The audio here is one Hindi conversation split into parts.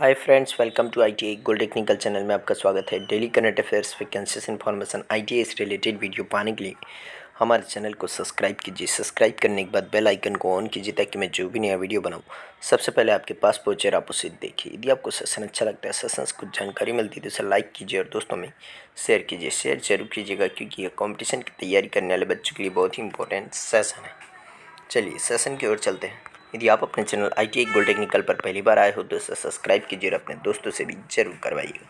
Hi friends, welcome to ITI gold technical channel में आपका स्वागत है। Daily current affairs vacancies information ITI से रिलेटेड वीडियो पाने के लिए हमारे चैनल को सब्सक्राइब कीजिए। सब्सक्राइब करने के बाद बेल आइकन को ऑन कीजिए ताकि मैं जो भी नया वीडियो बनाऊं सबसे पहले आपके पास पहुंचे और आप उसे देखिए। यदि आपको सेशन अच्छा लगता है, सेशन से कुछ जानकारी मिलती है तो उसे लाइक कीजिए और दोस्तों में शेयर कीजिए। शेयर जरूर कीजिएगा क्योंकि यह कॉम्पिटिशन की तैयारी करने वाले बच्चों के लिए बहुत ही इंपॉर्टेंट सेशन है। चलिए सेशन की ओर चलते हैं। यदि आप अपने चैनल ITI गोल्ड टेक्निकल पर पहली बार आए हो तो इसे सब्सक्राइब कीजिए और अपने दोस्तों से भी जरूर करवाइएगा।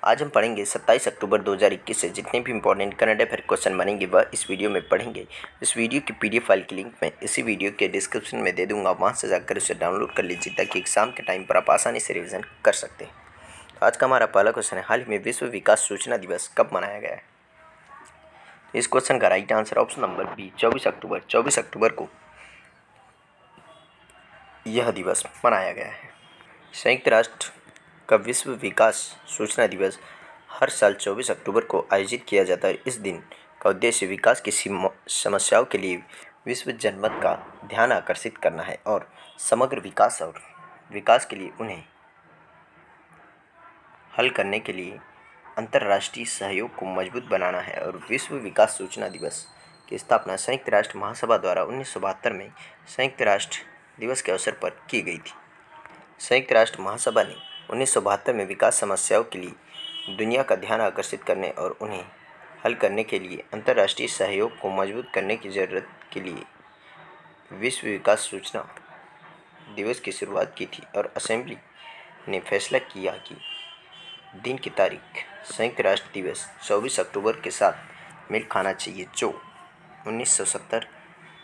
आज हम पढ़ेंगे 27 अक्टूबर 2021 से जितने भी इंपॉर्टेंट करंट अफेयर क्वेश्चन बनेंगे वह इस वीडियो में पढ़ेंगे। इस वीडियो की PDF फाइल की लिंक मैं इसी वीडियो के डिस्क्रिप्शन में दे दूंगा, वहाँ से जाकर उसे डाउनलोड कर लीजिए ताकि एग्जाम के टाइम पर आप आसानी से रिविजन कर सकते हैं। आज का हमारा पहला क्वेश्चन है, हाल ही में विश्व विकास सूचना दिवस कब मनाया गया है? इस क्वेश्चन का right answer option number B 24 अक्टूबर। 24 अक्टूबर को यह दिवस मनाया गया है। संयुक्त राष्ट्र का विश्व विकास सूचना दिवस हर साल 24 अक्टूबर को आयोजित किया जाता है। इस दिन का उद्देश्य विकास की समस्याओं के लिए विश्व जनमत का ध्यान आकर्षित करना है और समग्र विकास के लिए उन्हें हल करने के लिए अंतर्राष्ट्रीय सहयोग को मजबूत बनाना है। और विश्व विकास सूचना दिवस की स्थापना संयुक्त राष्ट्र महासभा द्वारा 1972 में संयुक्त राष्ट्र दिवस के अवसर पर की गई थी। संयुक्त राष्ट्र महासभा ने 1972 में विकास समस्याओं के लिए दुनिया का ध्यान आकर्षित करने और उन्हें हल करने के लिए अंतर्राष्ट्रीय सहयोग को मजबूत करने की ज़रूरत के लिए विश्व विकास सूचना दिवस की शुरुआत की थी। और असेंबली ने फैसला किया कि दिन की तारीख संयुक्त राष्ट्र दिवस 24 अक्टूबर के साथ मेल खाना चाहिए, जो 1970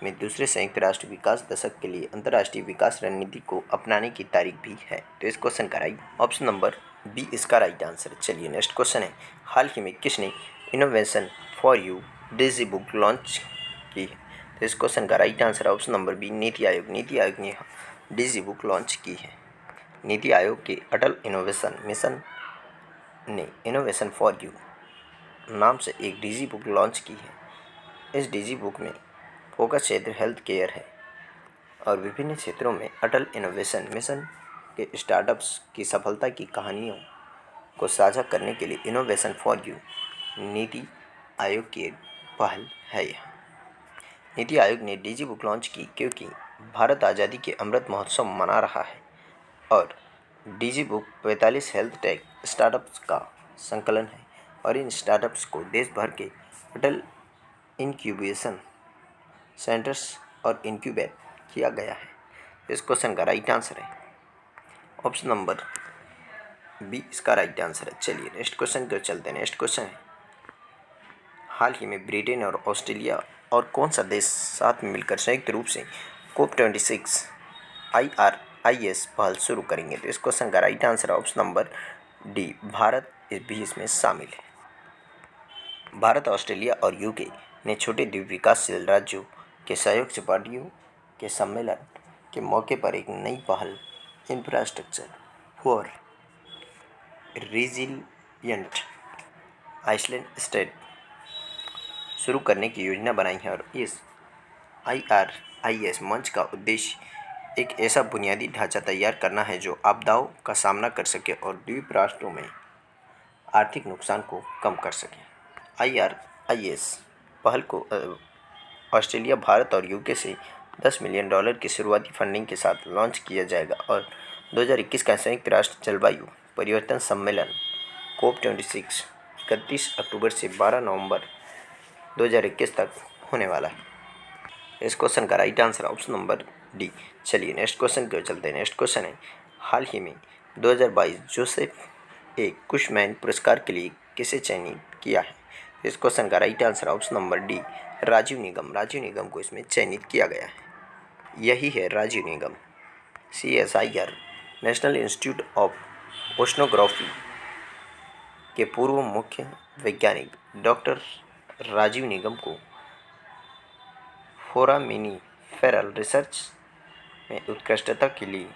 में दूसरे संयुक्त राष्ट्र विकास दशक के लिए अंतर्राष्ट्रीय विकास रणनीति को अपनाने की तारीख भी है। तो इस क्वेश्चन का राइट ऑप्शन नंबर बी इसका राइट आंसर। चलिए नेक्स्ट क्वेश्चन है, हाल ही में किसने innovation for you digi book launch की है? तो इस क्वेश्चन का right answer option number B NITI Aayog. NITI Aayog ने डिजी बुक लॉन्च की है। नीति आयोग के अटल इनोवेशन मिशन ने इनोवेशन फॉर यू नाम से एक डिजी बुक लॉन्च की है। इस डिजी बुक में फोकस क्षेत्र हेल्थ केयर है और विभिन्न क्षेत्रों में अटल इनोवेशन मिशन के स्टार्टअप्स की सफलता की कहानियों को साझा करने के लिए innovation for you NITI Aayog की एक पहल है। यह नीति आयोग ने डिजी बुक लॉन्च की क्योंकि भारत आज़ादी के अमृत महोत्सव मना रहा है और डिजी बुक 45 हेल्थ टेक स्टार्टअप्स का संकलन है और इन स्टार्टअप्स को देश भर के अटल इंक्यूबेशन सेंटर्स और इंक्यूबेट किया गया है। इस क्वेश्चन का राइट आंसर है ऑप्शन नंबर बी इसका राइट आंसर है। चलिए नेक्स्ट क्वेश्चन की ओर चलते हैं। नेक्स्ट क्वेश्चन है, हाल ही में ब्रिटेन और ऑस्ट्रेलिया और कौन सा देश साथ में मिलकर संयुक्त रूप से COP26 IRIS पहल शुरू करेंगे? तो इस क्वेश्चन का right answer option number D Bharat भी इसमें शामिल है। भारत, ऑस्ट्रेलिया और UK ने छोटे द्वीप विकासशील राज्यों के सहयोग से पार्टियों के सम्मेलन के मौके पर एक नई पहल infrastructure for resilient island state शुरू करने की योजना बनाई है। और इस IRIS मंच का उद्देश्य एक ऐसा बुनियादी ढांचा तैयार करना है जो आपदाओं का सामना कर सके और द्वीप राष्ट्रों में आर्थिक नुकसान को कम कर सके। IRIS पहल को ऑस्ट्रेलिया, भारत और UK से $10 मिलियन की शुरुआती फंडिंग के साथ लॉन्च किया जाएगा और 2021 का संयुक्त राष्ट्र जलवायु परिवर्तन सम्मेलन COP26 31 अक्टूबर से 12 नवंबर 2021 तक होने वाला है। इस क्वेश्चन का right answer option number D. चलिए नेक्स्ट क्वेश्चन की ओर चलते हैं। नेक्स्ट क्वेश्चन है, हाल ही में 2022 जोसेफ ए कुशमैन पुरस्कार के लिए किसे चयनित किया है? इस क्वेश्चन का right answer option number D Rajiv Nigam. Rajiv Nigam को इसमें चयनित किया गया है। यही है Rajiv Nigam. CSIR national institute of oceanography के पूर्व मुख्य वैज्ञानिक डॉक्टर राजीव निगम को फोरामिनीफेरल रिसर्च में उत्कृष्टता के लिए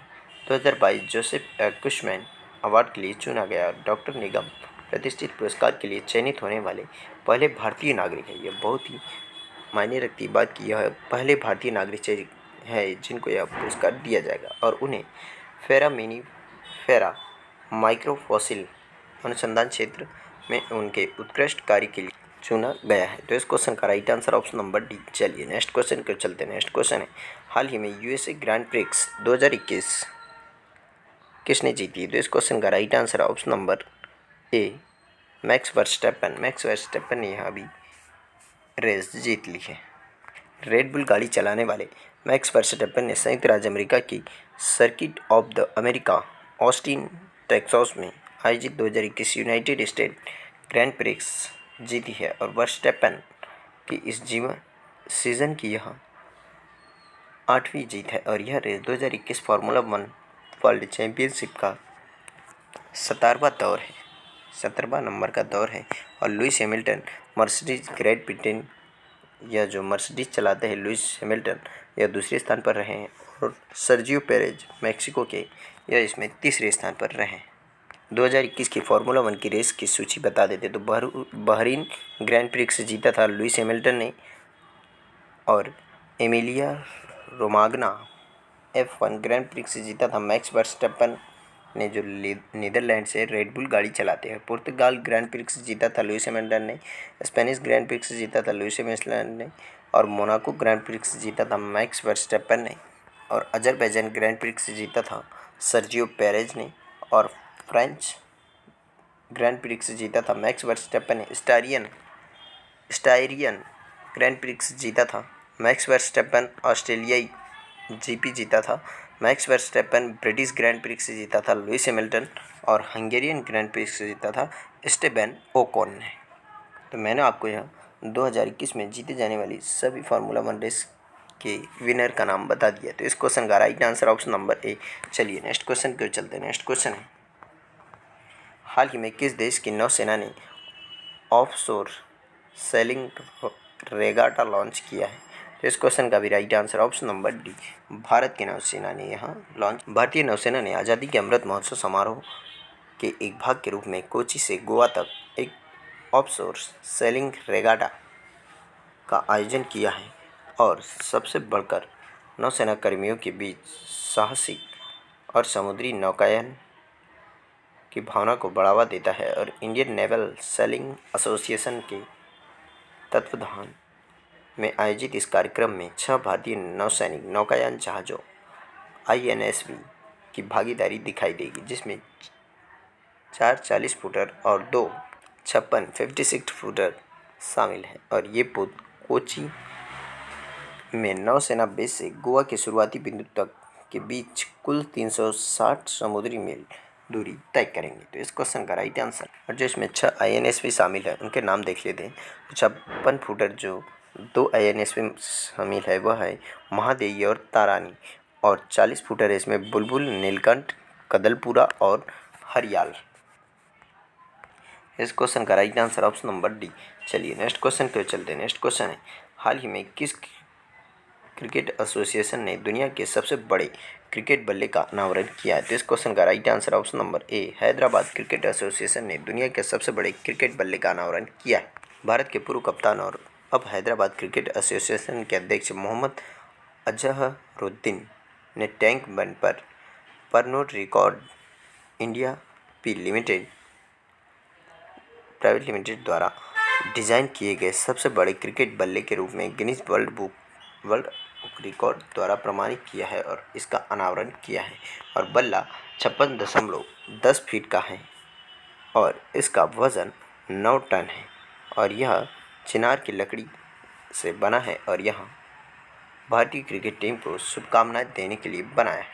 2022 जोसेफ ए कुशमैन अवार्ड के लिए चुना गया। डॉक्टर निगम प्रतिष्ठित पुरस्कार के लिए चयनित होने वाले पहले भारतीय नागरिक है। यह बहुत ही मायने रखती बात कि यह पहले भारतीय नागरिक है जिनको यह पुरस्कार दिया जाएगा और उन्हें फोरामिनीफेरा माइक्रोफॉसिल अनुसंधान क्षेत्र में उनके उत्कृष्ट कार्य के लिए चुना गया है। तो इस क्वेश्चन का right answer option number D. चलिए नेक्स्ट क्वेश्चन को चलते हैं। नेक्स्ट क्वेश्चन है, हाल ही में यूएसए ग्रैंड प्रिक्स 2021 किसने जीती है? तो इस क्वेश्चन का right answer option number A, max Verstappen. Max Verstappen ने यहाँ भी रेस जीत ली है। रेड बुल गाड़ी चलाने वाले मैक्स वर्स्टैपन ने संयुक्त राज्य अमेरिका की circuit of the America Austin Texas में आयोजित 2021 यूनाइटेड स्टेट ग्रैंड प्रिक्स जीती है और वर्स्टैपन की इस जीवन सीजन की यह 8वीं जीत है और यह रेस 2021 फार्मूला 1 वर्ल्ड चैंपियनशिप का 17वां नंबर का दौर है। और Lewis Hamilton Mercedes great Britain, यह जो मर्सिडीज चलाते हैं लुइस हैमिल्टन, यह दूसरे स्थान पर रहे हैं और सर्जियो पेरेज मैक्सिको के, यह इसमें तीसरे स्थान पर रहे हैं। 2021 की फार्मूला 1 की रेस की सूची बता देते तो बहरीन ग्रैंड प्रिक्स जीता था लुइस हैमिल्टन ने और Emilia Romagna F1 grand prix जीता था मैक्स वर्स्टैपन ने, जो नीदरलैंड से रेड बुल गाड़ी चलाते हैं। पुर्तगाल ग्रैंड प्रिक्स जीता था लुइस हैमिल्टन ने। स्पेनिश ग्रैंड प्रिक्स जीता था लुइस हैमिल्टन ने और मोनाको ग्रैंड प्रिक्स जीता था मैक्स वर्स्टैपन ने। और अजरबैजान ग्रैंड प्रिक्स जीता था सर्जियो पेरेज ने और फ्रेंच ग्रैंड प्रिक्स जीता था मैक्स वर्स्टैपन ने। स्टायरियन ग्रैंड प्रिक्स जीता था मैक्स वर्स्टैपन। ऑस्ट्रेलियाई जीपी जीता था max Verstappen. British grand prix जीता था लुइस हैमिल्टन और हंगेरियन ग्रैंड प्रिक्स जीता था स्टेबन ओकॉन ने। तो मैंने आपको यहाँ 2021 में जीते जाने वाली सभी फार्मूला 1 रेस के विनर का नाम बता दिया। तो इस क्वेश्चन का right answer option number A. चलिए नेक्स्ट क्वेश्चन क्यों चलते हैं। नेक्स्ट क्वेश्चन है, हाल ही में किस देश की नौसेना ने ऑफशोर सेलिंग रेगाटा लॉन्च किया है? तो इस क्वेश्चन का भी right answer option number D, Bharat की नौसेना ने यहाँ लॉन्च। भारतीय नौसेना ने आज़ादी के अमृत महोत्सव समारोह के एक भाग के रूप में कोची से गोवा तक एक ऑफशोर सेलिंग रेगाटा का आयोजन किया है और सबसे बढ़कर नौसेना कर्मियों के बीच साहसिक और समुद्री नौकायन की भावना को बढ़ावा देता है। और इंडियन नेवल सेलिंग एसोसिएशन के तत्वावधान में आयोजित इस कार्यक्रम में 6 भारतीय नौसैनिक नौकायान जहाज़ों INSV की भागीदारी दिखाई देगी, जिसमें 4 40 फुटर और 2 56 फुटर शामिल हैं। और ये पोत कोची में नौसेना बेस से गोवा के शुरुआती बिंदु तक के बीच कुल 360 समुद्री मील दूरी तय करेंगे। तो इस क्वेश्चन का राइट आंसर, और जो इसमें 6 INSV शामिल है उनके नाम देख लेते हैं। 56 फुटर जो 2 INSV शामिल है वह है महादेवी और तारानी, और 40 फुटर है इसमें बुलबुल, नीलकंठ, कदलपुरा और हरियाल। इस क्वेश्चन का right answer option number D. चलिए नेक्स्ट क्वेश्चन क्यों चलते हैं। नेक्स्ट क्वेश्चन है, हाल ही में किस क्रिकेट एसोसिएशन ने दुनिया के सबसे बड़े क्रिकेट बल्ले का अनावरण किया है? तो इस क्वेश्चन का right answer option number A, Hyderabad cricket association ने दुनिया के सबसे बड़े क्रिकेट बल्ले का अनावरण किया है। भारत के पूर्व कप्तान और अब हैदराबाद क्रिकेट एसोसिएशन के अध्यक्ष मोहम्मद अजहरुद्दीन ने टैंक बंड पर Pernod Ricard India P limited private limited द्वारा डिज़ाइन किए गए सबसे बड़े क्रिकेट बल्ले के रूप में गिनीज वर्ल्ड रिकॉर्ड द्वारा प्रमाणित किया है और इसका अनावरण किया है। और बल्ला 56.10 फीट का है और इसका वज़न 9 टन है और यह चिनार की लकड़ी से बना है और यह भारतीय क्रिकेट टीम को शुभकामनाएं देने के लिए बनाया है।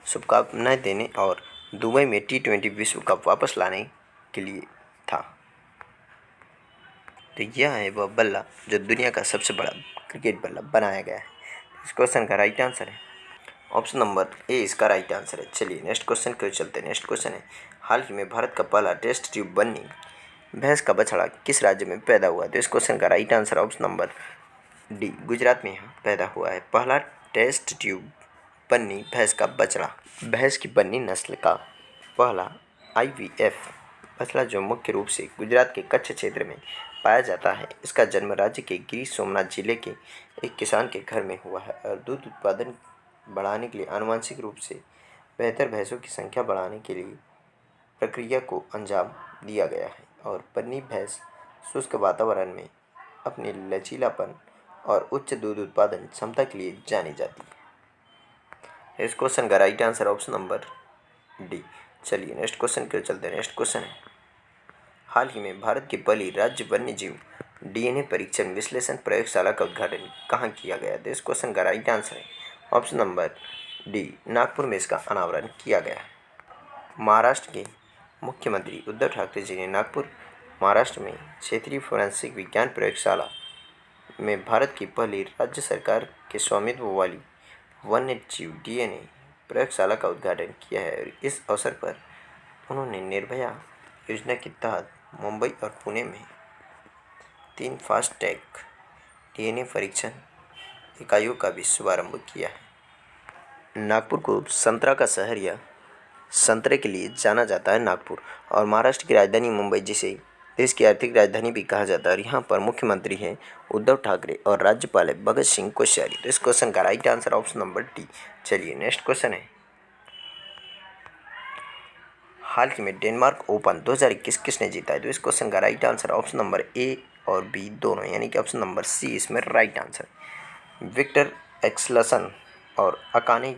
शुभकामनाएं देने और दुबई में T20 विश्व कप वापस लाने के लिए था। तो यह है वह बल्ला जो दुनिया का सबसे बड़ा क्रिकेट बल्ला बनाया गया है। इस क्वेश्चन का राइट आंसर है ऑप्शन नंबर ए, इसका राइट आंसर है। चलिए नेक्स्ट क्वेश्चन क्यों चलते हैं। नेक्स्ट क्वेश्चन है, हाल ही में भारत का पहला टेस्ट ट्यूब बन्नी भैंस का बछड़ा किस राज्य में पैदा हुआ? तो इस क्वेश्चन का right answer option number D, Gujarat में यहाँ पैदा हुआ है पहला टेस्ट ट्यूब बन्नी भैंस का बछड़ा। भैंस की बन्नी नस्ल का पहला IVF बछड़ा जो मुख्य रूप से गुजरात के कच्छ क्षेत्र में पाया जाता है, इसका जन्म राज्य के गिर सोमनाथ जिले के एक किसान के घर में हुआ है। और दूध उत्पादन बढ़ाने के लिए आनुवंशिक रूप से बेहतर भैंसों की संख्या बढ़ाने के लिए प्रक्रिया को अंजाम दिया गया है और पन्नी भैंस शुष्क वातावरण में अपने लचीलापन और उच्च दूध उत्पादन क्षमता के लिए जानी जाती है। इस क्वेश्चन का right answer option number D. चलिए नेक्स्ट क्वेश्चन की ओर चलते हैं। नेक्स्ट क्वेश्चन है, हाल ही में भारत की पहली राज्य वन्य जीव डीएनए परीक्षण विश्लेषण प्रयोगशाला का उद्घाटन कहाँ किया गया? तो इस क्वेश्चन का राइट आंसर है ऑप्शन नंबर डी, नागपुर में इसका अनावरण किया गया है। महाराष्ट्र के मुख्यमंत्री उद्धव ठाकरे जी ने नागपुर महाराष्ट्र में क्षेत्रीय फोरेंसिक विज्ञान प्रयोगशाला में भारत की पहली राज्य सरकार के स्वामित्व वाली वन्य जीव डीएनए प्रयोगशाला का उद्घाटन किया है। और इस अवसर पर उन्होंने निर्भया योजना के तहत मुंबई और पुणे में 3 फास्ट ट्रैक डीएनए परीक्षण इकाइयों का भी शुभारंभ किया है। नागपुर को संतरा का शहर या संतरे के लिए जाना जाता है। नागपुर और महाराष्ट्र की राजधानी मुंबई, जिसे देश की आर्थिक राजधानी भी कहा जाता है। और यहाँ पर मुख्यमंत्री हैं उद्धव ठाकरे और राज्यपाल है भगत सिंह कोश्यारी। तो इस क्वेश्चन का right answer option number D. चलिए नेक्स्ट क्वेश्चन है, हाल ही में डेनमार्क ओपन 2021 किसने जीता है? तो इस क्वेश्चन का right answer option number A और बी दोनों, यानी कि ऑप्शन नंबर सी इसमें राइट आंसर। विक्टर एक्सलसन और अकाने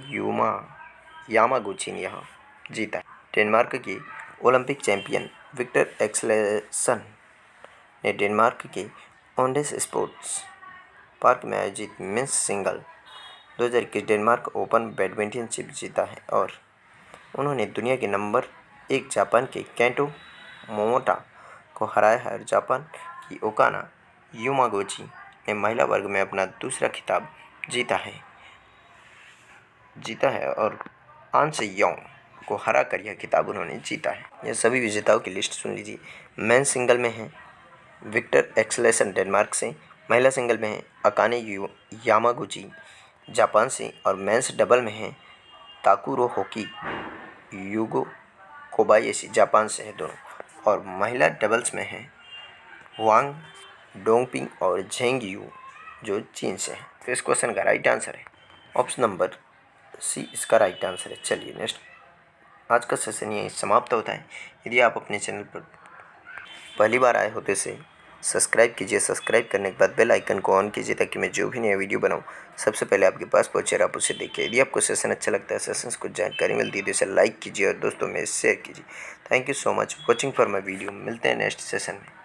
यामागुची ने यहाँ जीता। डेनमार्क के ओलंपिक चैंपियन विक्टर एक्सलेसन ने डेनमार्क के ओंडेस स्पोर्ट्स पार्क में आयोजित मेंस सिंगल 2021 डेनमार्क ओपन बैडमिंटनशिप जीता है। और उन्होंने दुनिया के नंबर 1 जापान के केंटो मोमोटा को हराया है। और जापान की ओकाना यामागुची ने महिला वर्ग में अपना दूसरा खिताब जीता है और आन से योंग को हरा कर यह खिताब उन्होंने जीता है। यह सभी विजेताओं की लिस्ट सुन लीजिए। मेंस सिंगल में हैं विक्टर एक्सलेसन डेनमार्क से, महिला सिंगल में हैं अकाने यामागुची जापान से, और मेंस डबल में हैं ताकुरो होकी युगो कोबायाशी जापान से है दोनों, और महिला डबल्स में हैं वांग डोंगपिंग और झेंग यू जो चीन से है। तो इस क्वेश्चन का राइट आंसर है ऑप्शन नंबर सी इसका राइट आंसर है। चलिए नेक्स्ट, आज का सेशन यही समाप्त होता है। यदि आप अपने चैनल पर पहली बार आए हो तो इसे सब्सक्राइब कीजिए। सब्सक्राइब करने के बाद बेल आइकन को ऑन कीजिए ताकि मैं जो भी नया वीडियो बनाऊं सबसे पहले आपके पास पहुंचे और आप उसे देखिए। यदि आपको सेशन अच्छा लगता है, सेशन को जानकारी मिलती है तो इसे लाइक कीजिए और दोस्तों में शेयर कीजिए। Thank you so much watching for my video. मिलते हैं नेक्स्ट सेशन में।